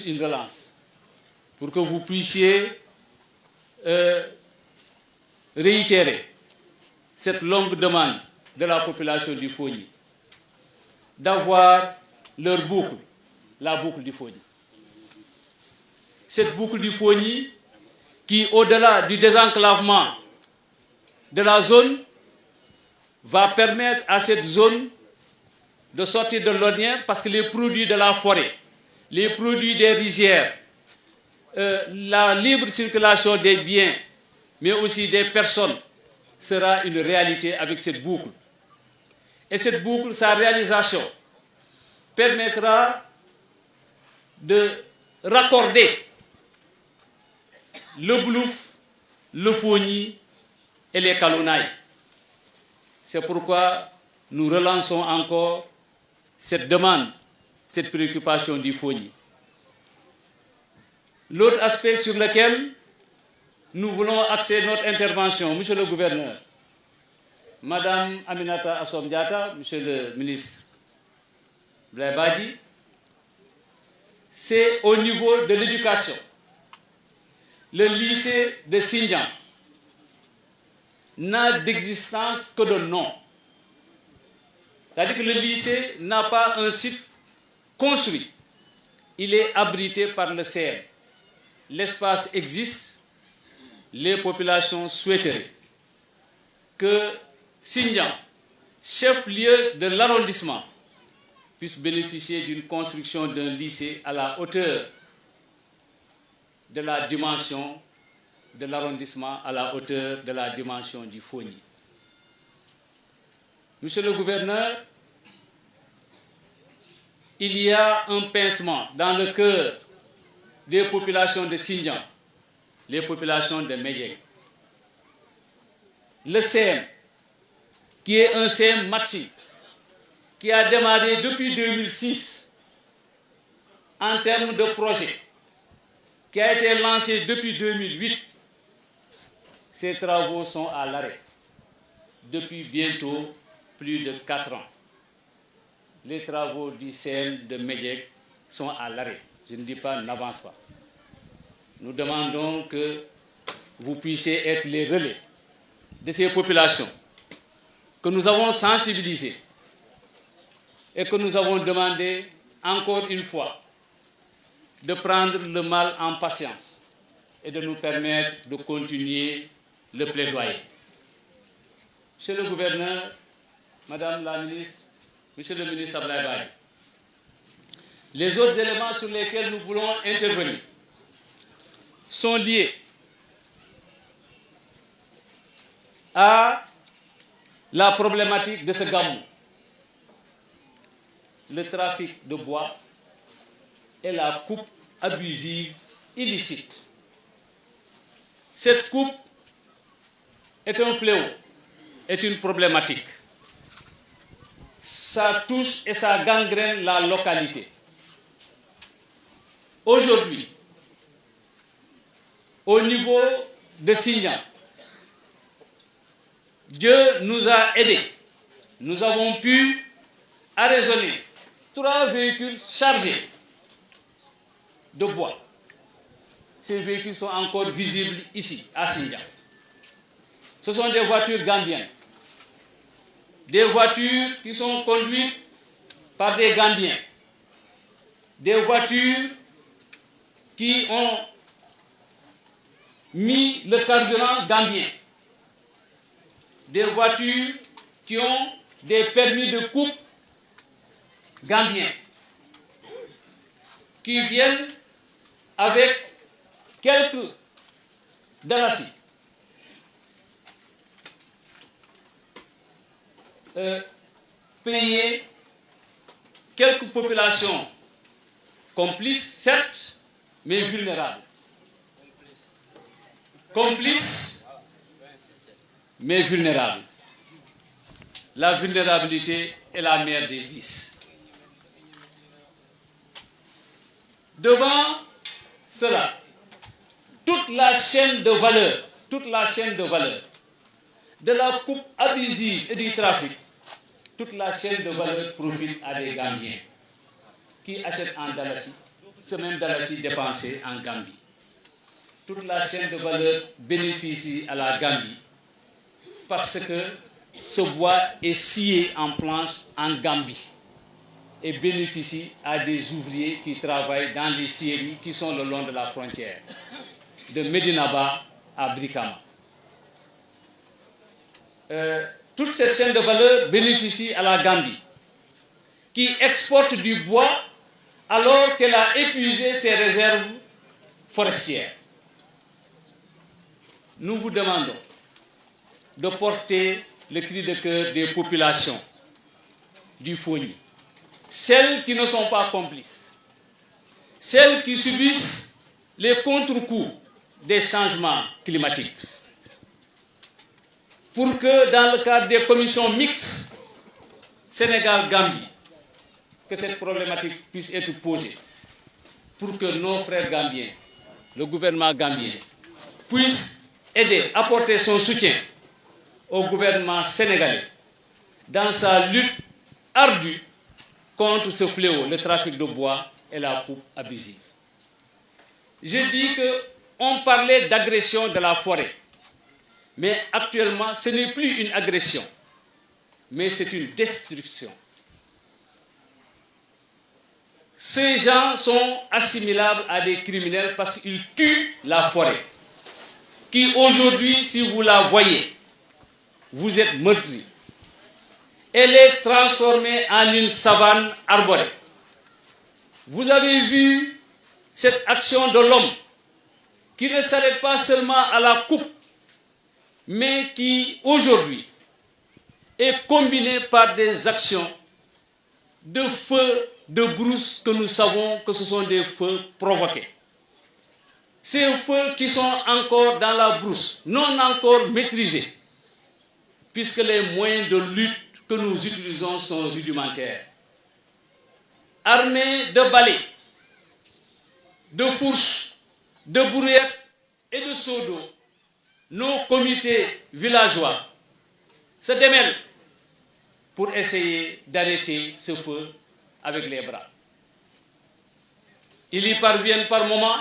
une relance pour que vous puissiez réitérer cette longue demande de la population du Fogny d'avoir leur boucle, la boucle du Fogny. Cette boucle du Fogny qui, au-delà du désenclavement de la zone, va permettre à cette zone de sortir de l'ornière parce que les produits de la forêt, les produits des rizières, la libre circulation des biens, mais aussi des personnes, sera une réalité avec cette boucle. Et cette boucle, sa réalisation, permettra de raccorder le Blouf, le Fogny et les Kalounaï. C'est pourquoi nous relançons encore cette demande, cette préoccupation du Fogny. L'autre aspect sur lequel nous voulons axer notre intervention, Monsieur le Gouverneur, Madame Aminata Assom Diatta, Monsieur le Ministre Blay Badi, c'est au niveau de l'éducation. Le lycée de Sindian n'a d'existence que de nom. C'est-à-dire que le lycée n'a pas un site construit. Il est abrité par le CM. L'espace existe. Les populations souhaiteraient que Sindian, chef-lieu de l'arrondissement, puisse bénéficier d'une construction d'un lycée à la hauteur de la dimension de l'arrondissement, à la hauteur de la dimension du Fogny. Monsieur le Gouverneur, il y a un pincement dans le cœur des populations de Sindian, les populations de Médiègue. Le CM, qui est un CM matching, qui a démarré depuis 2006 en termes de projet, qui a été lancé depuis 2008, ces travaux sont à l'arrêt depuis bientôt plus de 4 ans. Les travaux du CM de Médiègue sont à l'arrêt. Je ne dis pas n'avance pas. Nous demandons que vous puissiez être les relais de ces populations que nous avons sensibilisées et que nous avons demandé encore une fois de prendre le mal en patience et de nous permettre de continuer le plaidoyer. Monsieur le Gouverneur, Madame la Ministre, Monsieur le Ministre Blay Badi, les autres éléments sur lesquels nous voulons intervenir sont liés à la problématique de ce gamou, le trafic de bois et la coupe abusive illicite. Cette coupe est un fléau, est une problématique. Ça touche et ça gangrène la localité. Aujourd'hui, au niveau de Sindian, Dieu nous a aidés. Nous avons pu arraisonner 3 véhicules chargés de bois. Ces véhicules sont encore visibles ici, à Sindian. Ce sont des voitures gambiennes. Des voitures qui sont conduites par des Gambiens. Des voitures qui ont mis le carburant gambien. Des voitures qui ont des permis de coupe gambiens. Qui viennent avec quelques dalasi. Payer quelques populations complices, certes, mais vulnérables. Complices, mais vulnérables. La vulnérabilité est la mère des vices. Devant cela, toute la chaîne de valeur, de la coupe abusive et du trafic, toute la chaîne de valeur profite à des Gambiens qui achètent en dalasi, ce même dalasi dépensé en Gambie. Toute la chaîne de valeur bénéficie à la Gambie parce que ce bois est scié en planche en Gambie et bénéficie à des ouvriers qui travaillent dans les scieries qui sont le long de la frontière, de Medinaba à Brikama. Toute cette chaîne de valeur bénéficie à la Gambie, qui exporte du bois alors qu'elle a épuisé ses réserves forestières. Nous vous demandons de porter le cri de cœur des populations du Fogny, celles qui ne sont pas complices, celles qui subissent les contre-coups des changements climatiques, pour que dans le cadre des commissions mixtes Sénégal-Gambie, que cette problématique puisse être posée, pour que nos frères gambiens, le gouvernement gambien, puissent aider, apporter son soutien au gouvernement sénégalais dans sa lutte ardue contre ce fléau, le trafic de bois et la coupe abusive. Je dis qu'on parlait d'agression de la forêt, mais actuellement ce n'est plus une agression, mais c'est une destruction. Ces gens sont assimilables à des criminels parce qu'ils tuent la forêt, qui aujourd'hui, si vous la voyez, vous êtes meurtri. Elle est transformée en une savane arborée. Vous avez vu cette action de l'homme qui ne s'arrête pas seulement à la coupe, mais qui aujourd'hui est combinée par des actions de feux de brousse que nous savons que ce sont des feux provoqués. Ces feux qui sont encore dans la brousse, non encore maîtrisés, puisque les moyens de lutte que nous utilisons sont rudimentaires. Armés de balais, de fourches, de brouillettes et de seaux d'eau, nos comités villageois se démêlent pour essayer d'arrêter ce feu avec les bras. Ils y parviennent par moments,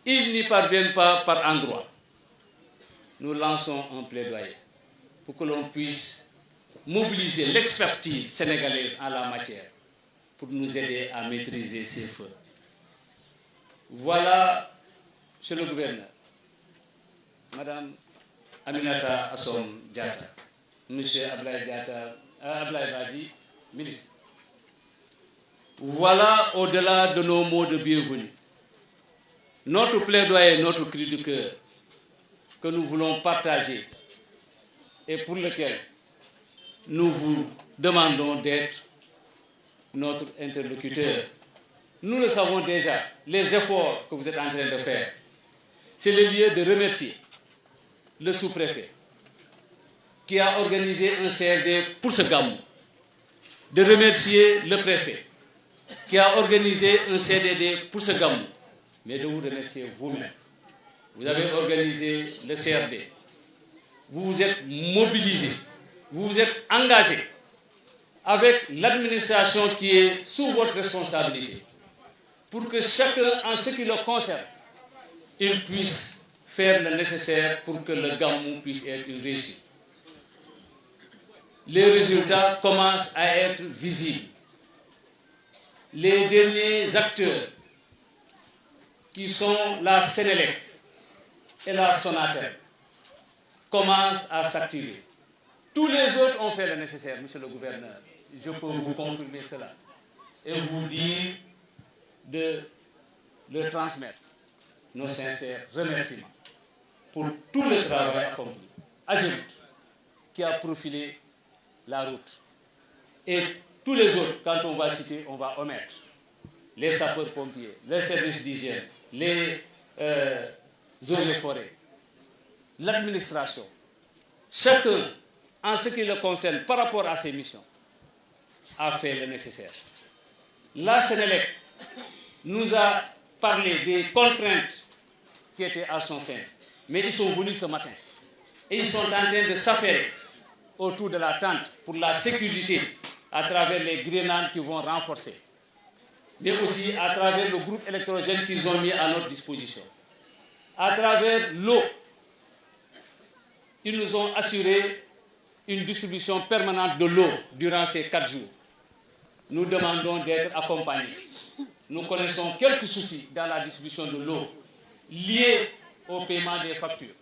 ils n'y parviennent pas par endroits. Nous lançons un plaidoyer pour que l'on puisse mobiliser l'expertise sénégalaise en la matière pour nous aider à maîtriser ces feux. Voilà, monsieur le gouverneur, Madame Aminata Assom Diatta, monsieur Ablaye Badi, ministre. Voilà, au-delà de nos mots de bienvenue, notre plaidoyer, notre cri de cœur que nous voulons partager et pour lequel nous vous demandons d'être notre interlocuteur. Nous le savons déjà, les efforts que vous êtes en train de faire. C'est le lieu de remercier le sous-préfet qui a organisé un CRD pour ce gamou, de remercier le préfet qui a organisé un CDD pour ce gamou, mais de vous remercier vous-même. Vous avez organisé le CRD, vous vous êtes mobilisé, vous vous êtes engagé avec l'administration qui est sous votre responsabilité pour que chacun, en ce qui le concerne, il puisse faire le nécessaire pour que le gamou puisse être une réussite. Les résultats commencent à être visibles. Les derniers acteurs qui sont la Sénélec et la Sonatel commencent à s'activer. Tous les autres ont fait le nécessaire, monsieur le gouverneur. Je peux vous confirmer cela et vous dire de leur transmettre nos sincères remerciements pour tout le travail accompli. Agirut, qui a profilé la route. Et tous les autres, quand on va citer, on va omettre. Les sapeurs-pompiers, les services d'hygiène, les eaux et forêts, l'administration. Chacun, en ce qui le concerne par rapport à ses missions, a fait le nécessaire. La Sénélec nous a parlé des contraintes qui étaient à son sein, mais ils sont venus ce matin et ils sont en train de s'affairer autour de la tente pour la sécurité à travers les grenades qui vont renforcer mais aussi à travers le groupe électrogène qu'ils ont mis à notre disposition. À travers l'eau, ils nous ont assuré une distribution permanente de l'eau durant ces 4 jours. Nous demandons d'être accompagnés. Nous connaissons quelques soucis dans la distribution de l'eau liés au paiement des factures.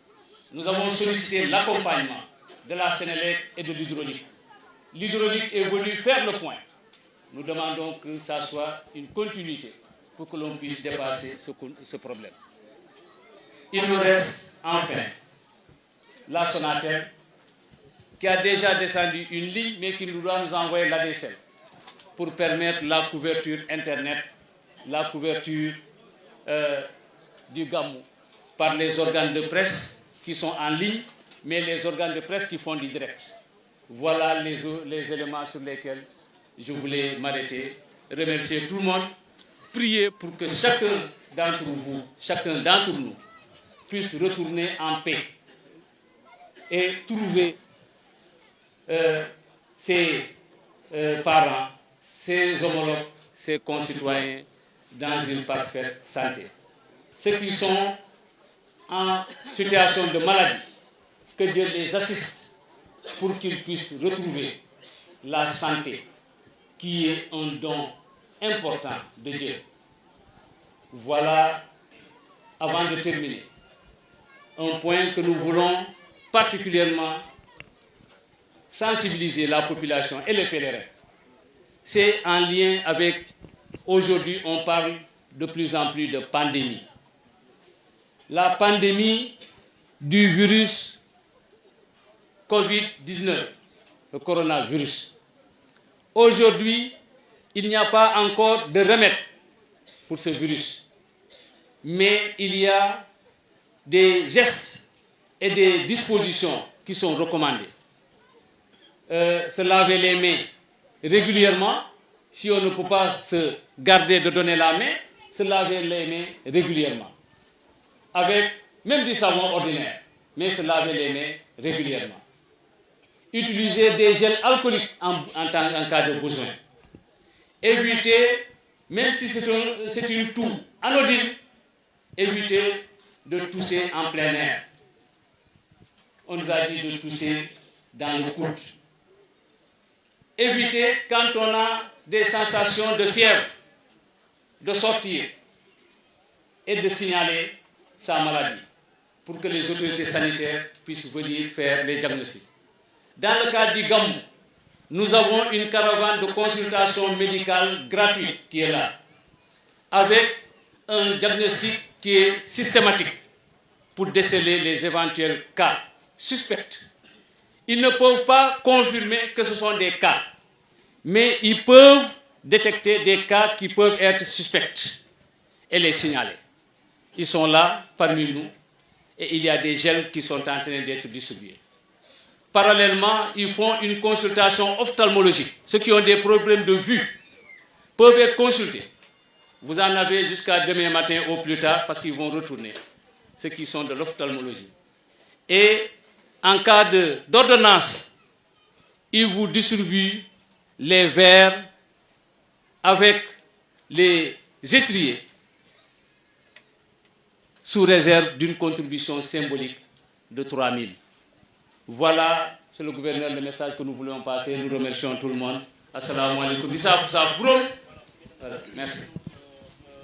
Nous avons sollicité l'accompagnement de la Sénélec et de l'hydraulique. L'hydraulique est venue faire le point. Nous demandons que ça soit une continuité pour que l'on puisse dépasser ce problème. Il nous reste enfin la Sonatel qui a déjà descendu une ligne mais qui doit nous envoyer l'ADSL pour permettre la couverture Internet, la couverture du Gamou par les organes de presse qui sont en ligne, mais les organes de presse qui font du direct. Voilà les éléments sur lesquels je voulais m'arrêter, remercier tout le monde, prier pour que chacun d'entre vous, chacun d'entre nous, puisse retourner en paix et trouver ses parents, ses homologues, ses concitoyens dans une parfaite santé. Ceux qui sont en situation de maladie, que Dieu les assiste pour qu'ils puissent retrouver la santé, qui est un don important de Dieu. Voilà, avant de terminer, un point que nous voulons particulièrement sensibiliser la population et les pèlerins. C'est en lien avec, aujourd'hui on parle de plus en plus de pandémie. La pandémie du virus Covid-19, le coronavirus. Aujourd'hui, il n'y a pas encore de remède pour ce virus, mais il y a des gestes et des dispositions qui sont recommandées. Se laver les mains régulièrement, si on ne peut pas se garder de donner la main, se laver les mains régulièrement. Avec même du savon ordinaire, mais se laver les mains régulièrement. Utiliser des gels alcooliques en cas de besoin. Éviter, même si c'est une toux anodine, éviter de tousser en plein air. On nous a dit de tousser dans le coude. Éviter, quand on a des sensations de fièvre, de sortir et de signaler sa maladie pour que les autorités sanitaires puissent venir faire les diagnostics. Dans le cadre du Gamou, nous avons une caravane de consultation médicale gratuite qui est là, avec un diagnostic qui est systématique pour déceler les éventuels cas suspects. Ils ne peuvent pas confirmer que ce sont des cas, mais ils peuvent détecter des cas qui peuvent être suspects et les signaler. Ils sont là parmi nous et il y a des gels qui sont en train d'être distribués. Parallèlement, ils font une consultation ophtalmologique. Ceux qui ont des problèmes de vue peuvent être consultés. Vous en avez jusqu'à demain matin au plus tard parce qu'ils vont retourner, ceux qui sont de l'ophtalmologie. Et en cas d'ordonnance, ils vous distribuent les verres avec les étriers sous réserve d'une contribution symbolique de 3 000. Voilà, c'est le gouverneur, le message que nous voulons passer. Nous remercions tout le monde. Assalamu alaikum. Merci.